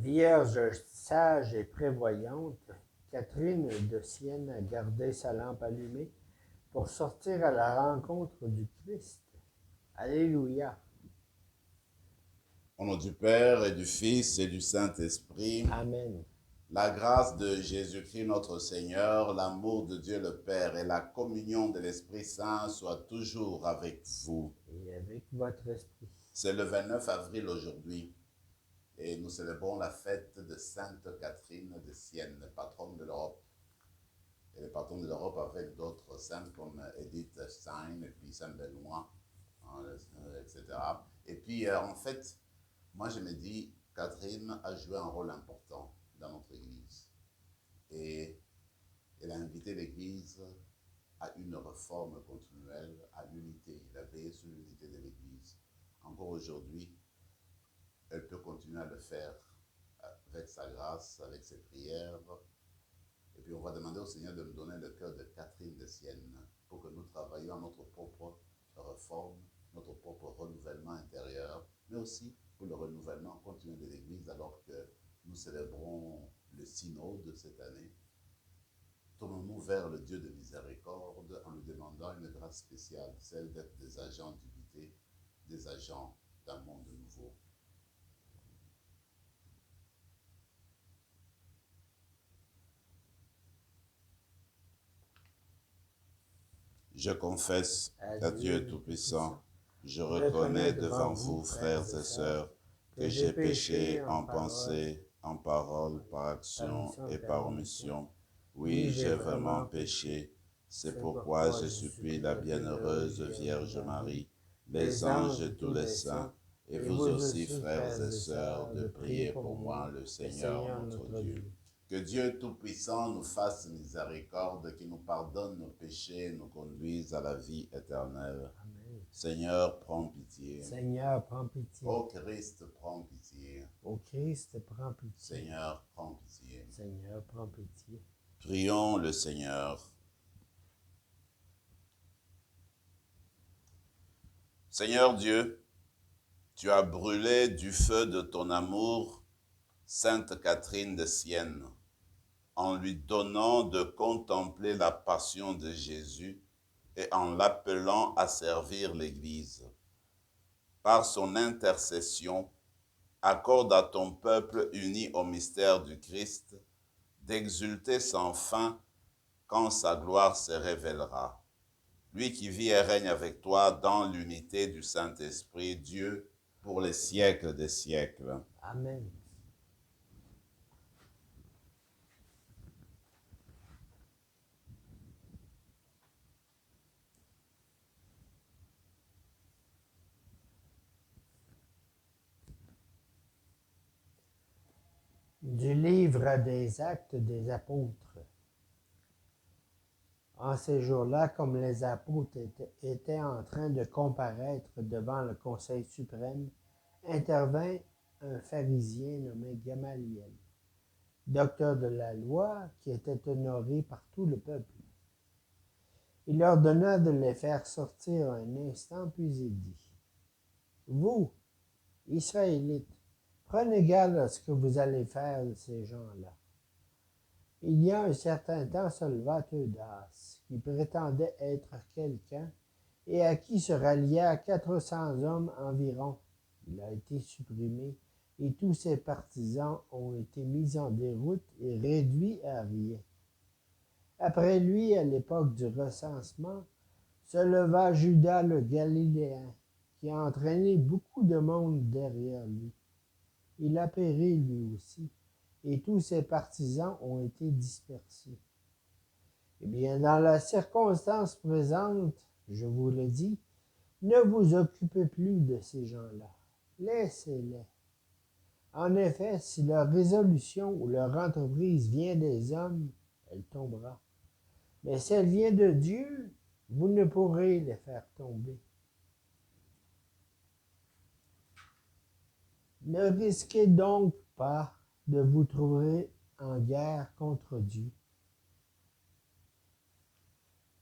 Vierge sage et prévoyante, Catherine de Sienne a gardé sa lampe allumée pour sortir à la rencontre du Christ. Alléluia. Au nom du Père et du Fils et du Saint-Esprit, Amen. la grâce de Jésus-Christ notre Seigneur, l'amour de Dieu le Père et la communion de l'Esprit Saint soient toujours avec vous. Et avec votre esprit. C'est le 29 avril aujourd'hui et nous célébrons la fête de Sainte Catherine de Sienne, patronne de l'Europe. Et les patronnes de l'Europe avec d'autres saintes comme Edith Stein et puis Saint Benoît, etc. Et puis en fait, moi je me dis, Catherine a joué un rôle important dans notre Église. Et elle a invité l'Église à une réforme continuelle, à l'unité. Elle a veillé sur l'unité de l'Église. Encore aujourd'hui, elle peut continuer à le faire avec sa grâce, avec ses prières. Et puis on va demander au Seigneur de nous donner le cœur de Catherine de Sienne pour que nous travaillions à notre propre réforme, notre propre renouvellement intérieur, mais aussi pour le renouvellement continu de l'Église alors que nous célébrons le synode cette année. Tournons-nous vers le Dieu de miséricorde en lui demandant une grâce spéciale, celle d'être des agents d'unité, des agents d'un monde nouveau. Je confesse à Dieu Tout-Puissant, je reconnais devant vous, frères et sœurs, que j'ai péché en pensée, en parole, par action et par omission. Oui, j'ai vraiment péché. C'est pourquoi je supplie la bienheureuse Vierge Marie, les anges et tous les saints, et vous aussi, frères et sœurs, de prier pour moi, le Seigneur notre Dieu. Que Dieu Tout-Puissant nous fasse miséricorde, qu'il nous pardonne nos péchés et nous conduise à la vie éternelle. Amen. Seigneur, prends pitié. Seigneur, prends pitié. Ô Christ, prends pitié. Ô Christ, prends pitié. Seigneur, prends pitié. Seigneur, prends pitié. Prions le Seigneur. Seigneur Dieu, tu as brûlé du feu de ton amour Sainte Catherine de Sienne, en lui donnant de contempler la passion de Jésus et en l'appelant à servir l'Église. Par son intercession, accorde à ton peuple uni au mystère du Christ d'exulter sans fin quand sa gloire se révélera. Lui qui vit et règne avec toi dans l'unité du Saint-Esprit, Dieu, pour les siècles des siècles. Amen. Du livre des Actes des Apôtres. En ces jours-là, comme les apôtres étaient en train de comparaître devant le Conseil suprême, intervint un pharisien nommé Gamaliel, docteur de la loi, qui était honoré par tout le peuple. Il leur donna de les faire sortir un instant, puis il dit, « Vous, Israélites, prenez garde à ce que vous allez faire de ces gens-là. Il y a un certain temps se leva Theudas, qui prétendait être quelqu'un, et à qui se rallia 400 hommes environ. Il a été supprimé, et tous ses partisans ont été mis en déroute et réduits à rien. Après lui, à l'époque du recensement, se leva Judas le Galiléen, qui a entraîné beaucoup de monde derrière lui. Il a péri lui aussi, et tous ses partisans ont été dispersés. Eh bien, dans la circonstance présente, je vous le dis, ne vous occupez plus de ces gens-là. Laissez-les. En effet, si leur résolution ou leur entreprise vient des hommes, elle tombera. Mais si elle vient de Dieu, vous ne pourrez les faire tomber. Ne risquez donc pas de vous trouver en guerre contre Dieu.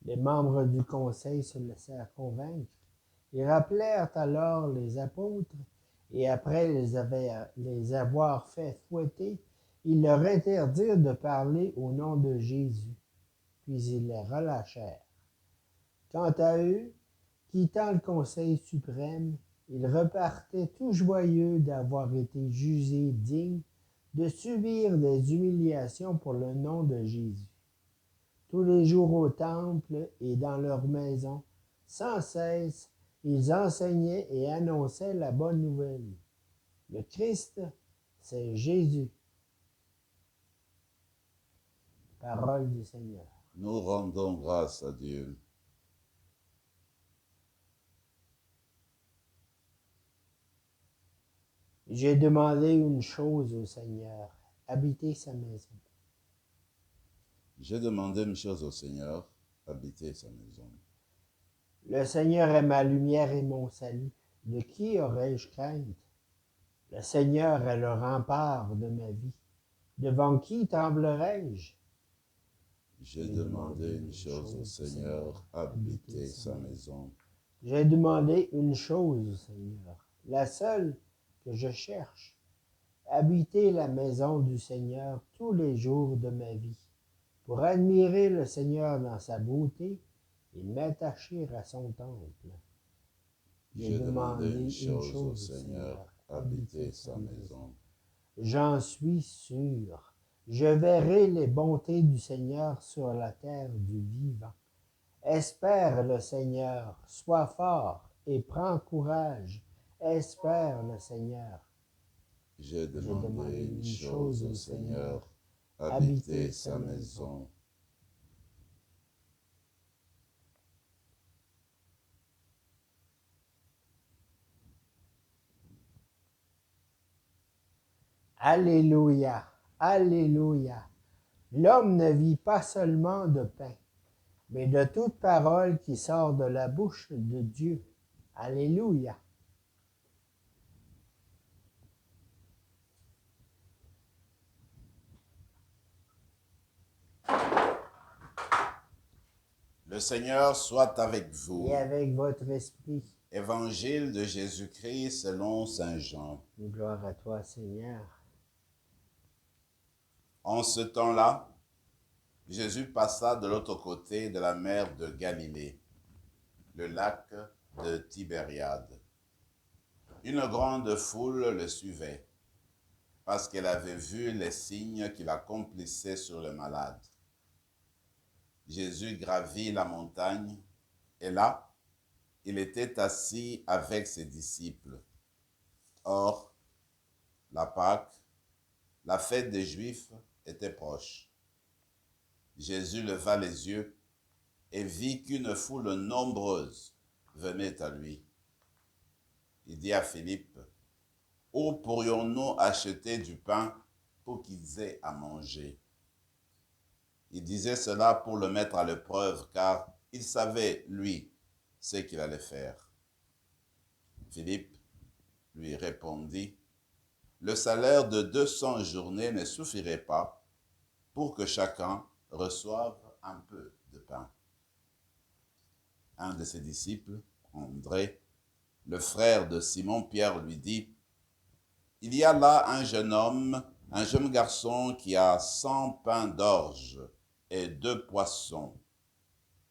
Les membres du conseil se laissèrent convaincre et rappelèrent alors les apôtres Et après les avoir fait fouetter, ils leur interdirent de parler au nom de Jésus. Puis ils les relâchèrent. Quant à eux, quittant le Conseil suprême, ils repartaient tout joyeux d'avoir été jugés dignes de subir des humiliations pour le nom de Jésus. Tous les jours au temple et dans leur maison, sans cesse, ils enseignaient et annonçaient la bonne nouvelle. Le Christ, c'est Jésus. Parole du Seigneur. Nous rendons grâce à Dieu. J'ai demandé une chose au Seigneur, habiter sa maison. J'ai demandé une chose au Seigneur, habiter sa maison. Le Seigneur est ma lumière et mon salut. De qui aurais-je crainte? Le Seigneur est le rempart de ma vie. Devant qui tremblerais-je? J'ai demandé une chose au Seigneur, habiter sa maison. J'ai demandé une chose au Seigneur, la seule que je cherche, habiter la maison du Seigneur tous les jours de ma vie, pour admirer le Seigneur dans sa beauté et m'attacher à son temple. J'ai demandé une chose au Seigneur, habiter sa maison. J'en suis sûr. Je verrai les bontés du Seigneur sur la terre du vivant. Espère le Seigneur, sois fort et prends courage. Espère le Seigneur. J'ai demandé une chose au Seigneur, habiter sa maison. Alléluia, Alléluia. L'homme ne vit pas seulement de pain, mais de toute parole qui sort de la bouche de Dieu. Alléluia. Le Seigneur soit avec vous. Et avec votre esprit. Évangile de Jésus-Christ selon saint Jean. Gloire à toi, Seigneur. En ce temps-là, Jésus passa de l'autre côté de la mer de Galilée, le lac de Tibériade. Une grande foule le suivait, parce qu'elle avait vu les signes qu'il accomplissait sur les malades. Jésus gravit la montagne, et là, il était assis avec ses disciples. Or, la Pâque, la fête des Juifs, était proche. Jésus leva les yeux et vit qu'une foule nombreuse venait à lui. Il dit à Philippe, « Où pourrions-nous acheter du pain pour qu'ils aient à manger ?» Il disait cela pour le mettre à l'épreuve, car il savait, lui, ce qu'il allait faire. Philippe lui répondit, « Le salaire de 200 journées ne suffirait pas pour que chacun reçoive un peu de pain. » Un de ses disciples, André, le frère de Simon-Pierre, lui dit, « Il y a là un jeune garçon qui a 100 pains d'orge et 2 poissons.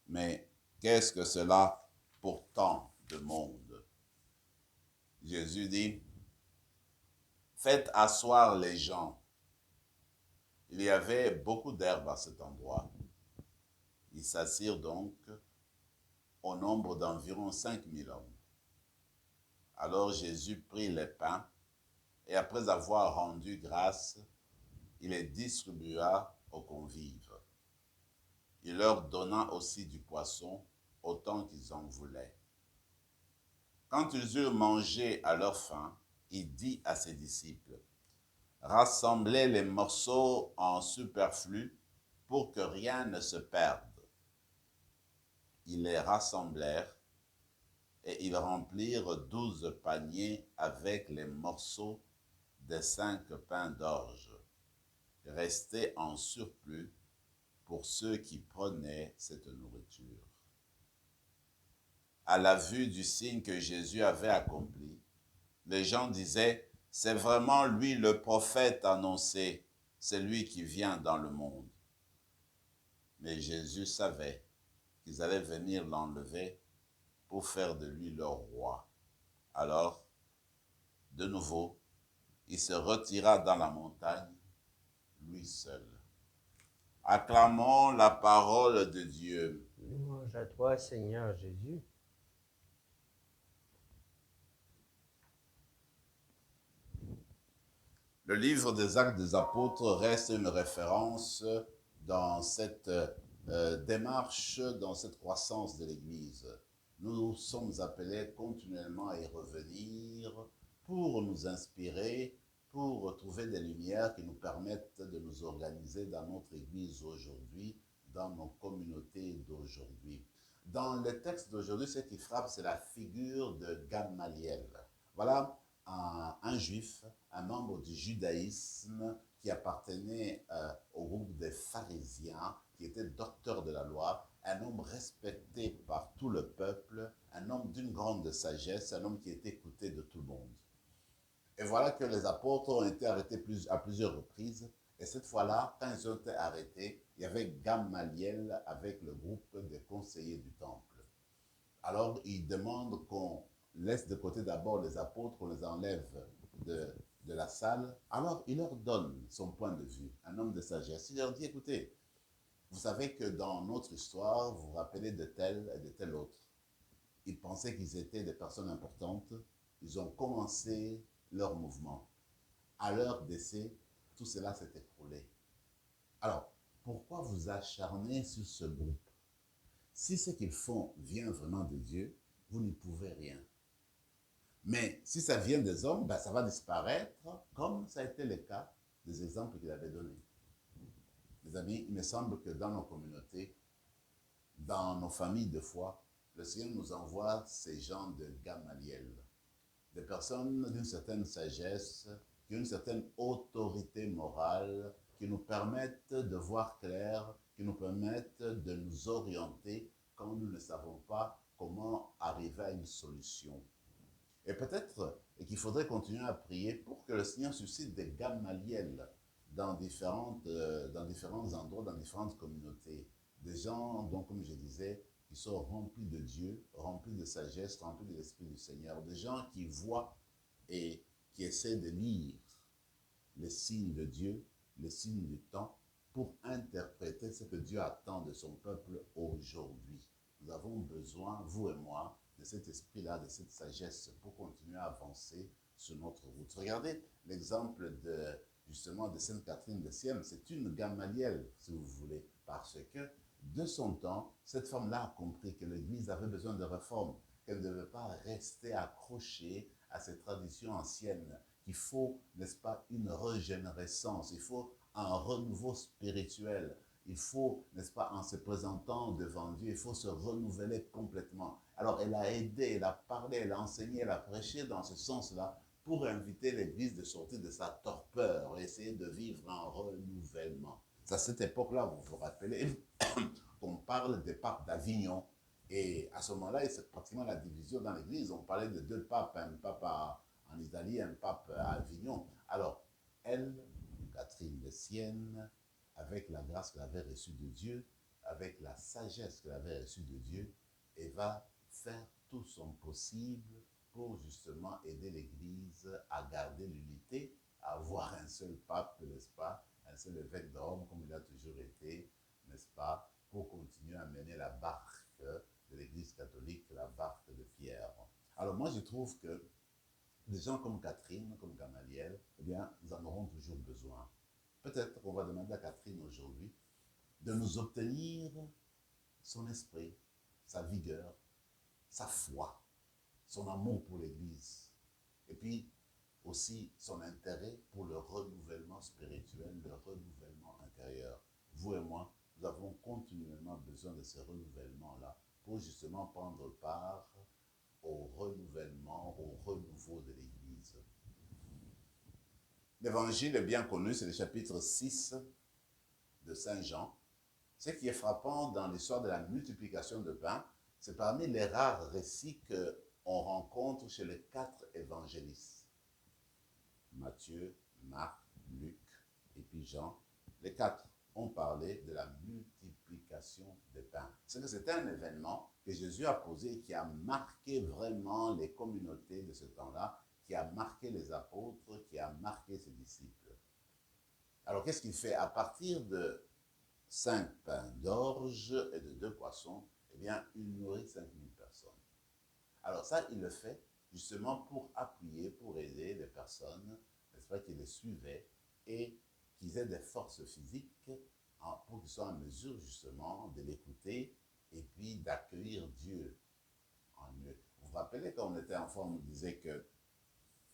Mais qu'est-ce que cela pour tant de monde? » Jésus dit, « Faites asseoir les gens. » Il y avait beaucoup d'herbe à cet endroit. Ils s'assirent donc au nombre d'environ 5000 hommes. Alors Jésus prit les pains et après avoir rendu grâce, il les distribua aux convives. Il leur donna aussi du poisson, autant qu'ils en voulaient. Quand ils eurent mangé à leur faim, il dit à ses disciples, « Rassemblez les morceaux en superflu pour que rien ne se perde. » Ils les rassemblèrent et ils remplirent 12 paniers avec les morceaux des 5 pains d'orge, restés en surplus pour ceux qui prenaient cette nourriture. À la vue du signe que Jésus avait accompli, les gens disaient, c'est vraiment lui le prophète annoncé, c'est lui qui vient dans le monde. Mais Jésus savait qu'ils allaient venir l'enlever pour faire de lui leur roi. Alors, de nouveau, il se retira dans la montagne, lui seul. Acclamons la parole de Dieu. Louange à toi, Seigneur Jésus. Le livre des Actes des Apôtres reste une référence dans cette démarche, dans cette croissance de l'Église. Nous sommes appelés continuellement à y revenir pour nous inspirer, pour trouver des lumières qui nous permettent de nous organiser dans notre Église aujourd'hui, dans nos communautés d'aujourd'hui. Dans le texte d'aujourd'hui, ce qui frappe, c'est la figure de Gamaliel. Voilà un juif, un membre du judaïsme qui appartenait au groupe des pharisiens, qui était docteur de la loi, un homme respecté par tout le peuple, un homme d'une grande sagesse, un homme qui était écouté de tout le monde. Et voilà que les apôtres ont été arrêtés à plusieurs reprises. Et cette fois-là, quand ils ont été arrêtés, il y avait Gamaliel avec le groupe des conseillers du temple. Alors, ils demandent qu'on laisse de côté d'abord les apôtres, qu'on les enlève de la salle. Alors, il leur donne son point de vue, un homme de sagesse. Il leur dit, écoutez, vous savez que dans notre histoire, vous vous rappelez de tel et de tel autre. Ils pensaient qu'ils étaient des personnes importantes. Ils ont commencé leur mouvement. À leur décès, tout cela s'est écroulé. Alors, pourquoi vous acharner sur ce groupe? Si ce qu'ils font vient vraiment de Dieu, vous n'y pouvez rien. Mais si ça vient des hommes, ben ça va disparaître, comme ça a été le cas des exemples qu'il avait donnés. Mes amis, il me semble que dans nos communautés, dans nos familles de foi, le Seigneur nous envoie ces gens de Gamaliel, des personnes d'une certaine sagesse, qui ont une certaine autorité morale, qui nous permettent de voir clair, qui nous permettent de nous orienter quand nous ne savons pas comment arriver à une solution. Et peut-être qu'il faudrait continuer à prier pour que le Seigneur suscite des Gamaliel dans différents endroits, dans différentes communautés. Des gens, donc, comme je disais, qui sont remplis de Dieu, remplis de sagesse, remplis de l'Esprit du Seigneur. Des gens qui voient et qui essaient de lire les signes de Dieu, les signes du temps, pour interpréter ce que Dieu attend de son peuple aujourd'hui. Nous avons besoin, vous et moi, de cet esprit-là, de cette sagesse pour continuer à avancer sur notre route. Regardez l'exemple justement de Sainte Catherine de Sienne. C'est une Gamaliel, si vous voulez, parce que de son temps, cette femme-là a compris que l'Église avait besoin de réforme, qu'elle ne devait pas rester accrochée à ces traditions anciennes, qu'il faut, n'est-ce pas, une régénérescence, il faut un renouveau spirituel. Il faut, n'est-ce pas, en se présentant devant Dieu, il faut se renouveler complètement. Alors, elle a aidé, elle a parlé, elle a enseigné, elle a prêché dans ce sens-là pour inviter l'Église de sortir de sa torpeur et essayer de vivre un renouvellement. C'est à cette époque-là, vous vous rappelez, qu'on parle des papes d'Avignon. Et à ce moment-là, c'est pratiquement la division dans l'Église. On parlait de deux papes, un pape en Italie, un pape à Avignon. Alors, elle, Catherine de Sienne, avec la grâce qu'elle avait reçue de Dieu, avec la sagesse qu'elle avait reçue de Dieu, elle va faire tout son possible pour justement aider l'Église à garder l'unité, à avoir un seul pape, n'est-ce pas, un seul évêque de Rome comme il a toujours été, n'est-ce pas, pour continuer à mener la barque de l'Église catholique, la barque de Pierre. Alors moi je trouve que des gens comme Catherine, comme Gamaliel, eh bien, nous en aurons toujours besoin. Peut-être qu'on va demander à Catherine aujourd'hui de nous obtenir son esprit, sa vigueur, sa foi, son amour pour l'Église, et puis aussi son intérêt pour le renouvellement spirituel, le renouvellement intérieur. Vous et moi, nous avons continuellement besoin de ce renouvellement-là pour justement prendre part au renouvellement, au renouveau de l'Église. L'évangile est bien connu, c'est le chapitre 6 de Saint Jean. Ce qui est frappant dans l'histoire de la multiplication de pain, c'est parmi les rares récits qu'on rencontre chez les 4 évangélistes. Matthieu, Marc, Luc et puis Jean, les quatre ont parlé de la multiplication des pains. C'est que c'était un événement que Jésus a posé et qui a marqué vraiment les communautés de ce temps-là, qui a marqué les apôtres, qui a marqué ses disciples. Alors qu'est-ce qu'il fait? À partir de 5 pains d'orge et de 2 poissons, eh bien, il nourrit 5000 personnes. Alors ça, il le fait justement pour appuyer, pour aider les personnes, n'est-ce pas, qui les suivaient et qu'ils aient des forces physiques pour qu'ils soient en mesure justement de l'écouter et puis d'accueillir Dieu en eux. Vous vous rappelez quand on était enfant, on nous disait que,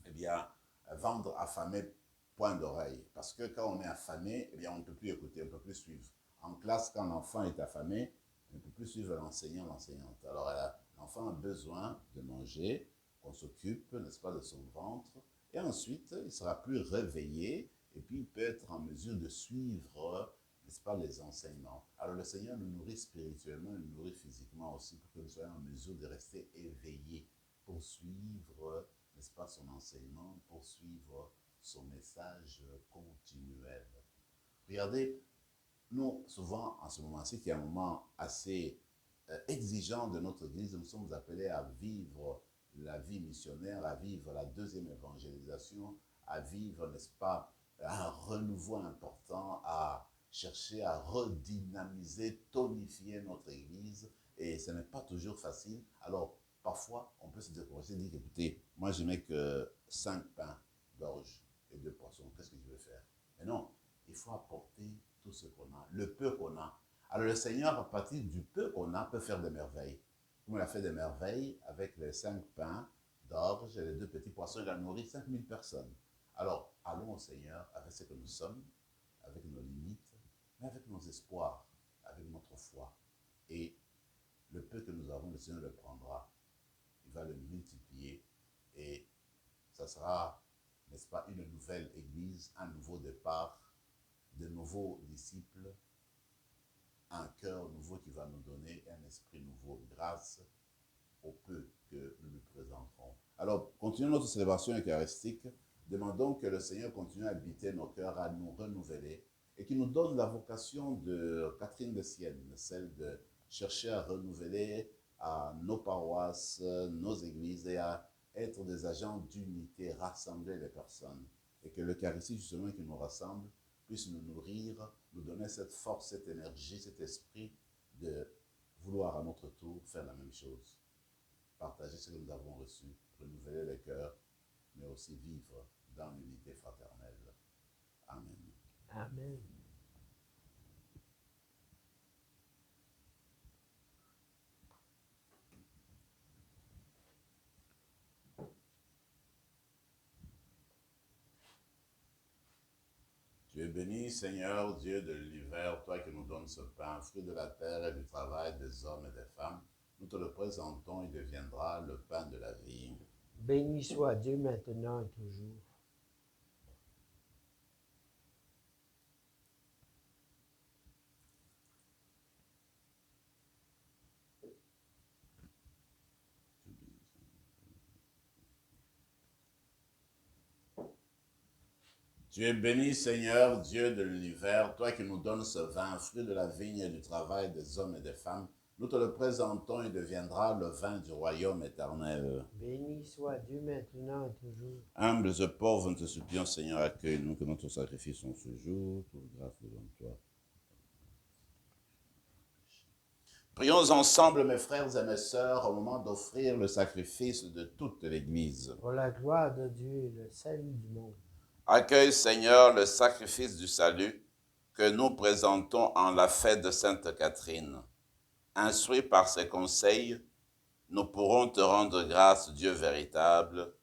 eh bien, vendre affamé, point d'oreille. Parce que quand on est affamé, eh bien, on ne peut plus écouter, on ne peut plus suivre. En classe, quand l'enfant est affamé, on ne peut plus suivre l'enseignant, l'enseignante. Alors, l'enfant a besoin de manger, qu'on s'occupe, n'est-ce pas, de son ventre. Et ensuite, il sera plus réveillé et puis il peut être en mesure de suivre, n'est-ce pas, les enseignements. Alors, le Seigneur nous nourrit spirituellement, il nous nourrit physiquement aussi pour que nous soyons en mesure de rester éveillés pour suivre, n'est-ce pas, son enseignement, pour suivre son message continuel. Regardez, nous, souvent, en ce moment-ci, qui est un moment assez exigeant de notre Église, nous sommes appelés à vivre la vie missionnaire, à vivre la deuxième évangélisation, à vivre, n'est-ce pas, un renouveau important, à chercher à redynamiser, tonifier notre Église. Et ce n'est pas toujours facile. Alors, parfois, on peut se décourager et dire, écoutez, moi, je n'ai que 5 pains d'orge et 2 poissons. Qu'est-ce que je vais faire? Mais non, il faut apporter tout ce qu'on a, le peu qu'on a. Alors le Seigneur, à partir du peu qu'on a, peut faire des merveilles. Comme il a fait des merveilles avec les 5 pains d'orge et les 2 petits poissons, il a nourri 5000 personnes. Alors, allons au Seigneur avec ce que nous sommes, avec nos limites, mais avec nos espoirs, avec notre foi. Et le peu que nous avons, le Seigneur le prendra. Il va le multiplier et ça sera, n'est-ce pas, une nouvelle église, un nouveau départ, de nouveaux disciples, un cœur nouveau qui va nous donner un esprit nouveau grâce au peu que nous lui présenterons. Alors, continuons notre célébration eucharistique. Demandons que le Seigneur continue à habiter nos cœurs, à nous renouveler et qu'il nous donne la vocation de Catherine de Sienne, celle de chercher à renouveler à nos paroisses, nos églises et à être des agents d'unité, rassembler les personnes. Et que l'Eucharistie, justement, qui nous rassemble, puisse nous nourrir, nous donner cette force, cette énergie, cet esprit de vouloir à notre tour faire la même chose. Partager ce que nous avons reçu, renouveler les cœurs, mais aussi vivre dans l'unité fraternelle. Amen. Amen. Tu es béni, Seigneur, Dieu de l'univers, toi qui nous donnes ce pain, fruit de la terre et du travail des hommes et des femmes. Nous te le présentons, il deviendra le pain de la vie. Béni soit Dieu maintenant et toujours. Tu es béni, Seigneur, Dieu de l'univers, toi qui nous donnes ce vin, fruit de la vigne et du travail des hommes et des femmes. Nous te le présentons, il deviendra le vin du royaume éternel. Béni soit Dieu maintenant et toujours. Humbles et pauvres, nous te supplions, Seigneur, accueille-nous, que notre sacrifice en ce jour, toute grâce devant toi. Prions ensemble, mes frères et mes sœurs, au moment d'offrir le sacrifice de toute l'Église. Pour la gloire de Dieu et le salut du monde. Accueille, Seigneur, le sacrifice du salut que nous présentons en la fête de Sainte Catherine. Instruits par ses conseils, nous pourrons te rendre grâce, Dieu véritable,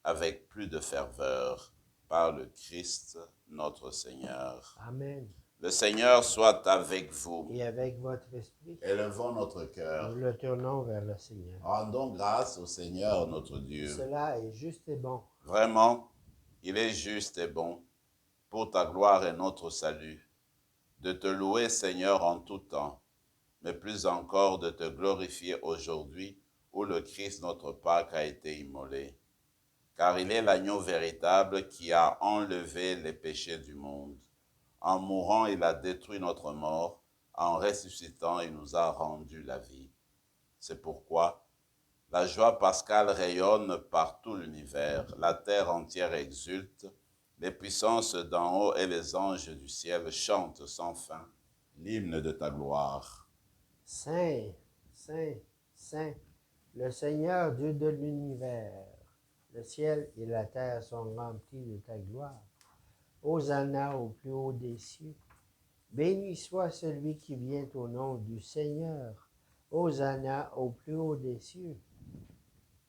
avec plus de ferveur, par le Christ notre Seigneur. Amen. Le Seigneur soit avec vous. Et avec votre esprit, Élevons notre cœur. nous le tournons vers le Seigneur. Rendons grâce au Seigneur notre Dieu. Cela est juste et bon. Vraiment, il est juste et bon, pour ta gloire et notre salut, de te louer, Seigneur, en tout temps, mais plus encore de te glorifier aujourd'hui, où le Christ, notre Pâque, a été immolé. car il est l'agneau véritable qui a enlevé les péchés du monde. En mourant, il a détruit notre mort. En ressuscitant, il nous a rendu la vie. C'est pourquoi la joie pascale rayonne par tout l'univers. La terre entière exulte. Les puissances d'en haut et les anges du ciel chantent sans fin l'hymne de ta gloire. Saint, Saint, Saint, le Seigneur Dieu de l'univers. Le ciel et la terre sont remplis de ta gloire. Hosanna au plus haut des cieux. Béni soit celui qui vient au nom du Seigneur. Hosanna au plus haut des cieux.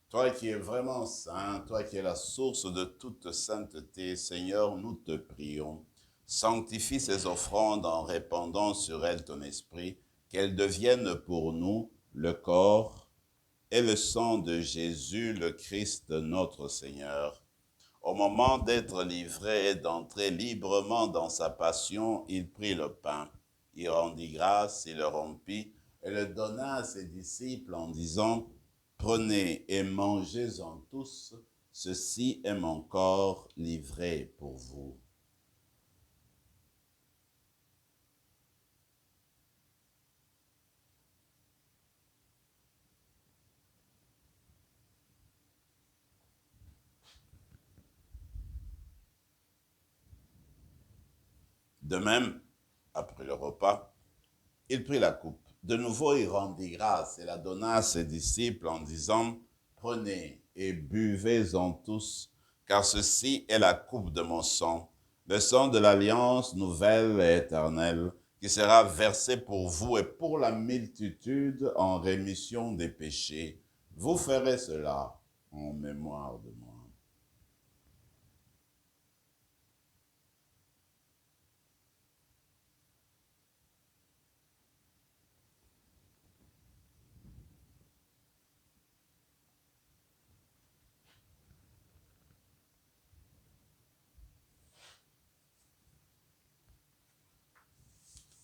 Toi qui es vraiment saint, toi qui es la source de toute sainteté, Seigneur, nous te prions. Sanctifie ces offrandes en répandant sur elles ton esprit, qu'elles deviennent pour nous le corps et le sang de Jésus, le Christ notre Seigneur. Au moment d'être livré et d'entrer librement dans sa passion, il prit le pain. Il rendit grâce, il le rompit et le donna à ses disciples en disant, « Prenez et mangez-en tous, ceci est mon corps livré pour vous. » De même, après le repas, il prit la coupe. De nouveau, il rendit grâce et la donna à ses disciples en disant, « Prenez et buvez-en tous, car ceci est la coupe de mon sang, le sang de l'alliance nouvelle et éternelle, qui sera versé pour vous et pour la multitude en rémission des péchés. Vous ferez cela en mémoire de moi. »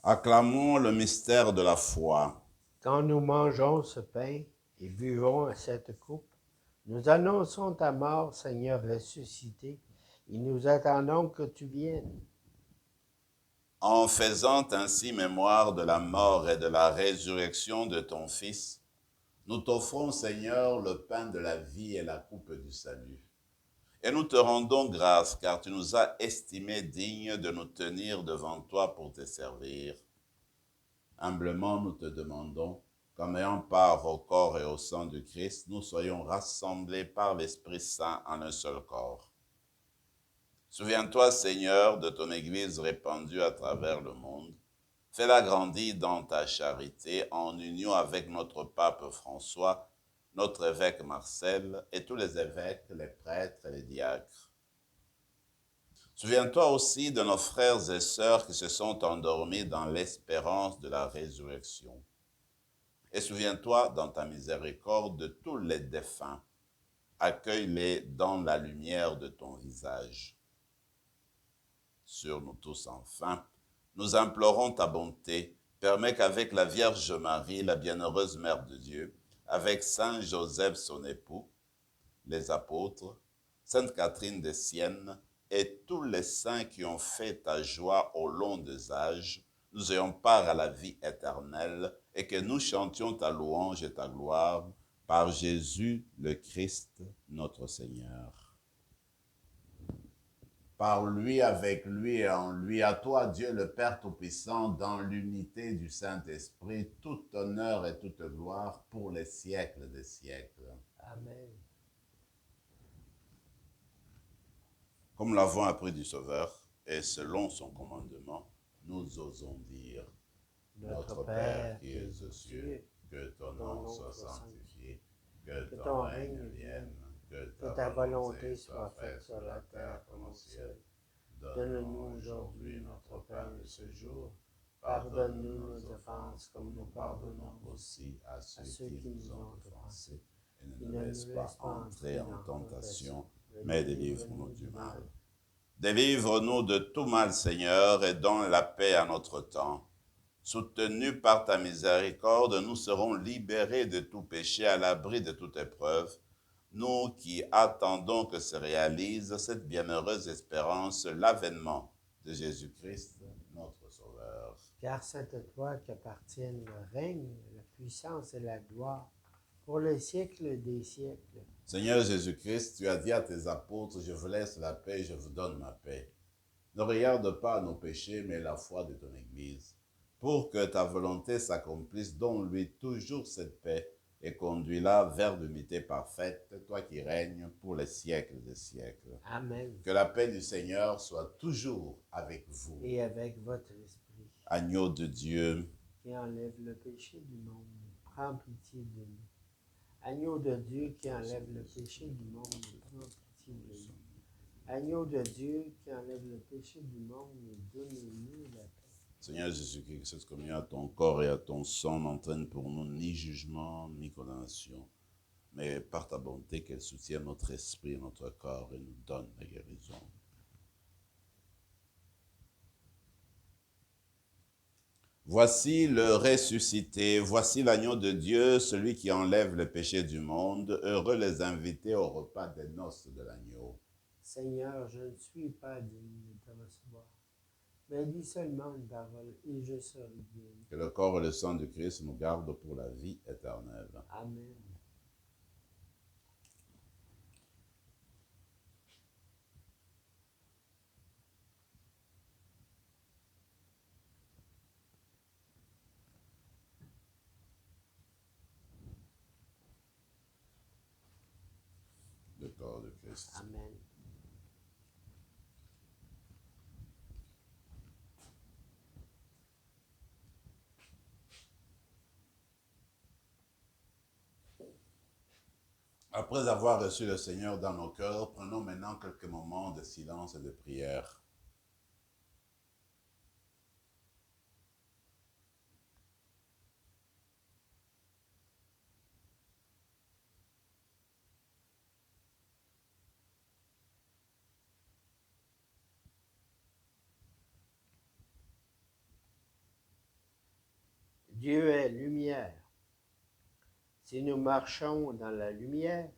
Acclamons le mystère de la foi. Quand nous mangeons ce pain et buvons à cette coupe, nous annonçons ta mort, Seigneur ressuscité, et nous attendons que tu viennes. En faisant ainsi mémoire de la mort et de la résurrection de ton Fils, nous t'offrons, Seigneur, le pain de la vie et la coupe du salut. Et nous te rendons grâce, car tu nous as estimés dignes de nous tenir devant toi pour te servir. Humblement, nous te demandons, qu'en ayant part au corps et au sang du Christ, nous soyons rassemblés par l'Esprit Saint en un seul corps. Souviens-toi, Seigneur, de ton Église répandue à travers le monde. Fais-la grandir dans ta charité en union avec notre pape François, notre évêque Marcel et tous les évêques, les prêtres et les diacres. Souviens-toi aussi de nos frères et sœurs qui se sont endormis dans l'espérance de la résurrection. Et souviens-toi dans ta miséricorde de tous les défunts. Accueille-les dans la lumière de ton visage. Sur nous tous enfin, nous implorons ta bonté. Permets qu'avec la Vierge Marie, la bienheureuse Mère de Dieu, avec Saint Joseph son époux, les apôtres, Sainte Catherine de Sienne et tous les saints qui ont fait ta joie au long des âges, nous ayons part à la vie éternelle et que nous chantions ta louange et ta gloire par Jésus le Christ, notre Seigneur. Par lui, avec lui et en lui, à toi, Dieu le Père Tout-Puissant, dans l'unité du Saint-Esprit, tout honneur et toute gloire pour les siècles des siècles. Amen. Comme l'avons appris du Sauveur, et selon son commandement, nous osons dire, Notre Père qui es aux cieux, que ton nom soit sanctifié, que ton règne vienne, que ta volonté soit faite sur la terre comme au ciel. Donne-nous aujourd'hui notre pain de ce jour. Pardonne-nous nos offenses comme nous pardonnons aussi à ceux qui nous ont offensés. Et ne nous laisse pas entrer en tentation, mais délivre-nous du mal. Délivre-nous de tout mal, Seigneur, et donne la paix à notre temps. Soutenus par ta miséricorde, nous serons libérés de tout péché, à l'abri de toute épreuve, nous qui attendons que se réalise cette bienheureuse espérance, l'avènement de Jésus-Christ, notre Sauveur. Car c'est à toi qu'appartiennent le règne, la puissance et la gloire, pour les siècles des siècles. Seigneur Jésus-Christ, tu as dit à tes apôtres, je vous laisse la paix, je vous donne ma paix. Ne regarde pas nos péchés, mais la foi de ton Église. Pour que ta volonté s'accomplisse, donne-lui toujours cette paix et conduis-la vers l'unité parfaite, toi qui règnes pour les siècles des siècles. Amen. Que la paix du Seigneur soit toujours avec vous. Et avec votre esprit. Agneau de Dieu, qui enlève le péché du monde, prends pitié de nous. Agneau de Dieu qui enlève le péché du monde, prends pitié de nous. Agneau de Dieu qui enlève le péché du monde, donne-nous la paix. Seigneur Jésus-Christ, que cette communion à ton corps et à ton sang n'entraîne pour nous ni jugement, ni condamnation, mais par ta bonté qu'elle soutienne notre esprit et notre corps et nous donne la guérison. Voici le ressuscité, voici l'agneau de Dieu, celui qui enlève le péché du monde. Heureux les invités au repas des noces de l'agneau. Seigneur, je ne suis pas digne de te recevoir, mais dis seulement une parole et je serai guéri. Que le corps et le sang du Christ nous gardent pour la vie éternelle. Amen. Le corps de Christ. Amen. Après avoir reçu le Seigneur dans nos cœurs, prenons maintenant quelques moments de silence et de prière. Dieu est lumière. Si nous marchons dans la lumière,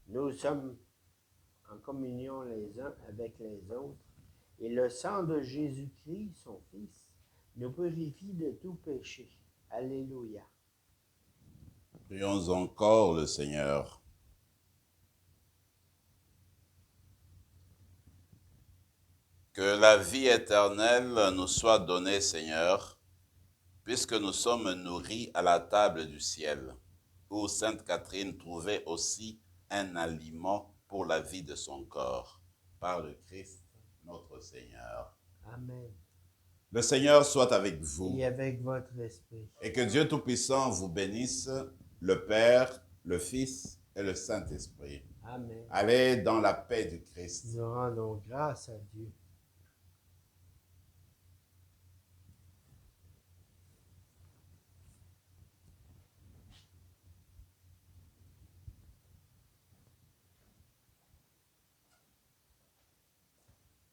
nous sommes en communion les uns avec les autres, et le sang de Jésus-Christ, son Fils, nous purifie de tout péché. Alléluia. Prions encore le Seigneur. Que la vie éternelle nous soit donnée, Seigneur, puisque nous sommes nourris à la table du ciel, où Sainte Catherine trouvait aussi un aliment pour la vie de son corps, par le Christ notre Seigneur. Amen. Le Seigneur soit avec vous. Et avec votre esprit. Et que Dieu Tout-Puissant vous bénisse, le Père, le Fils et le Saint-Esprit. Amen. Allez dans la paix du Christ. Nous rendons grâce à Dieu.